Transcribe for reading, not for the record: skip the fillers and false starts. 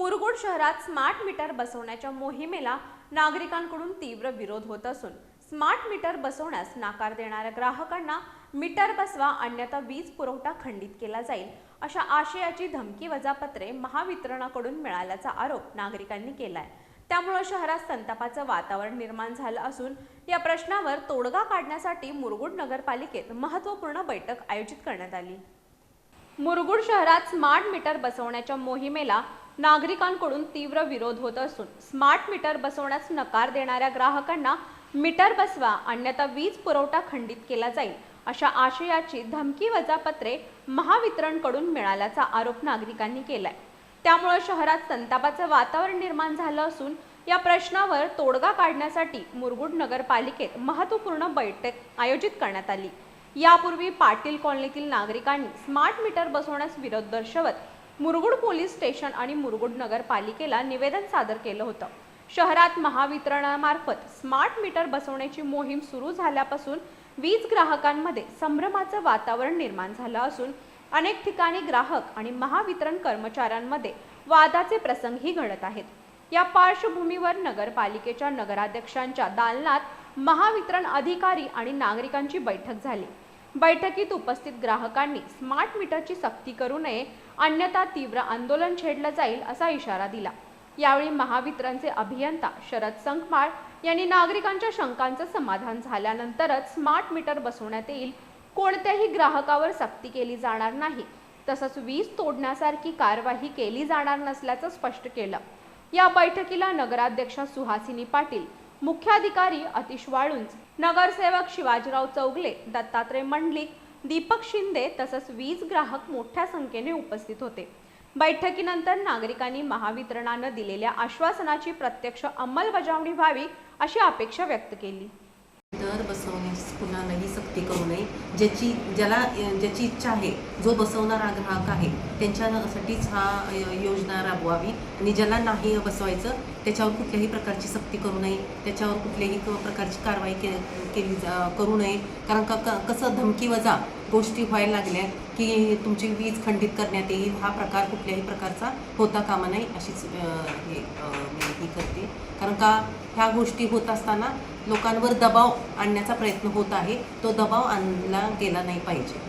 मुरगुड शहरात smart meter बसवण्याच्या मोहिमेला नागरिकांकडून तीव्र विरोध होत असून स्मार्ट मीटर बसवण्यास नकार देणाऱ्या ग्राहकांना मीटर बसवा अन्यथा वीज पुरवठा खंडित केला जाईल अशा आशयाची धमकीवजा पत्रे महावितरणाकडून मिळाल्याचा आरोप नागरिकांनी केलाय। त्यामुळे शहरात संतापाचं वातावरण निर्माण झालं असून या प्रश्नावर तोडगा काढण्यासाठी मुरगुड नगरपालिकेत महत्त्वपूर्ण बैठक आयोजित करण्यात आली। मुरगुड शहरात स्मार्ट मीटर बसवण्याच्या मोहिमेला नागरिकांकडून तीव्र विरोध होत असून स्मार्ट मीटर बसवण्यास नकार देणाऱ्या ग्राहकांना मीटर बसवा अन्यथा वीज पुरवठा खंडित केला जाईल अशा आशयाची धमकीवजा पत्रे महावितरणकडून मिळाल्याचा आरोप नागरिकांनी केलाय। त्यामुळे शहरात संतापाचं वातावरण निर्माण झालं असून या प्रश्नावर तोडगा काढण्यासाठी मुरगुड नगरपालिकेत महत्त्वपूर्ण बैठक आयोजित करण्यात आली। यापूर्वी पाटील कॉलनीतील नागरिकांनी स्मार्ट मीटर बसवण्यास विरोध दर्शवत मुरगुड पोलीस स्टेशन आणि मुरगुड नगरपालिकेला निवेदन सादर केलं होतं। शहरात महावितरणामार्फत स्मार्ट मीटर बसवण्याची मोहीम सुरू झाल्यापासून वीज ग्राहकांमध्ये संभ्रमाचं वातावरण निर्माण झालं असून अनेक ठिकाणी ग्राहक आणि महावितरण कर्मचाऱ्यांमध्ये वादाचे प्रसंगही घडत आहेत। या पार्श्वभूमीवर नगरपालिकेच्या नगराध्यक्षांच्या दालनात महावितरण अधिकारी आणि नागरिकांची बैठक झाली। बैठकीत उपस्थित ग्राहकांनी स्मार्ट मीटरची सक्ती करू नये अन्यथा तीव्र आंदोलन छेडलं जाईल असा इशारा दिला। यावेळी महावितरणचे अभियंता शरद संकमाळ यांनी नागरिकांच्या शंकांचं समाधान झाल्यानंतरच स्मार्ट मीटर बसवण्यात येईल, कोणत्याही ग्राहकावर सक्ती केली जाणार नाही, तसंच वीज तोडण्यासारखी कारवाई केली जाणार नसल्याचं स्पष्ट केलं। या बैठकीला नगराध्यक्षा सुहासिनी पाटील, मुख्याधिकारी अतिश वाळुंज, नगरसेवक शिवाजीराव चौगले, दत्तात्रय मंडलिक, दीपक शिंदे तसंच वीज ग्राहक मोठ्या संख्येने उपस्थित होते। बैठकीनंतर नागरिकांनी महावितरणानं दिलेल्या आश्वासनाची प्रत्यक्ष अंमलबजावणी व्हावी अशी अपेक्षा व्यक्त केली। दर बसवण्यास कुणालाही सक्ती करू नये। ज्याची इच्छा आहे, जो बसवणारा ग्राहक आहे त्यांच्यासाठीच योजना राबवावी आणि ज्याला नाही बसवायचं त्याच्यावर कुठल्याही प्रकारची सक्ती करू नये, त्याच्यावर कुठल्याही प्रकारची कारवाई करू नये। कारण कसं धमकीवजा गोष्टी व्हायला लागल्या की तुमची वीज खंडित करण्यात येईल, हा प्रकार कुठल्याही प्रकारचा होता कामा नये अशीच मी करते। कारण का ह्या गोष्टी होत असताना लोकांवर दबाव आणण्याचा प्रयत्न होत आहे, तो दबाव आणला गेला नाही पाहिजे।